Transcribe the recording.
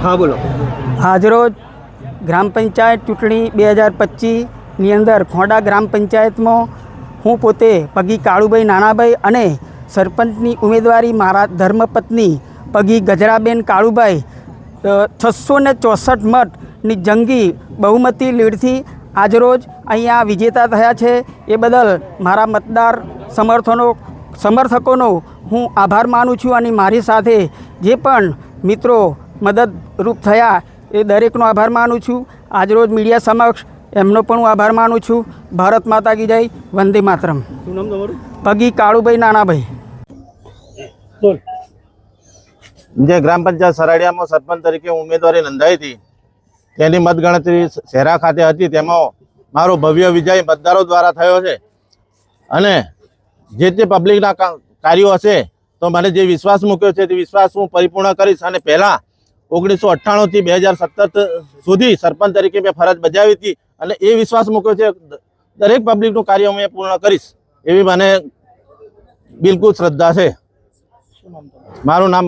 હા બોલો. આજરોજ ગ્રામ પંચાયત ચૂંટણી 2025ની અંદર ખોંડા ગ્રામ પંચાયતમાં હું પોતે પગી કાળુભાઈ નાનાભાઈ અને સરપંચની ઉમેદવારી મારા ધર્મપત્ની પગી ગજરાબેન કાળુભાઈ 664 મતની જંગી બહુમતી લીડથી આજરોજ અહીંયા વિજેતા થયા છે. એ બદલ મારા મતદાર સમર્થકોનો હું આભાર માનું છું અને મારી સાથે જે પણ મિત્રો મદદરૂપ થયા એ દરેકનો આભાર માનું છું. આજરોજ મીડિયા સમક્ષ એમનો પણ હું આભાર માનું છું. ભારત માતા કી જય, વંદે માતરમ. શું નામ તમારું? પગી કાળુભાઈ નાનાભાઈ. બોલ. જે ગ્રામ પંચાયત સરાડિયામાં સરપંચ તરીકે ઉમેદવારી નોંધાઈ હતી તેની મતગણતરી શહેરા ખાતે હતી. તેમાં મારો ભવ્ય વિજય મતદારો દ્વારા થયો છે અને જે તે પબ્લિકના કાર્યો હશે તો મને જે વિશ્વાસ મૂક્યો છે તે વિશ્વાસ હું પરિપૂર્ણ કરીશ. અને પહેલાં 1998થી 2017 સુધી સરપંચ તરીકે મેં ફરજ બજાવી હતી અને એ વિશ્વાસ મૂક્યો છે દરેક પબ્લિકનું કાર્ય મેં પૂર્ણ કરીશ એવી મને બિલકુલ શ્રદ્ધા છે. મારું નામ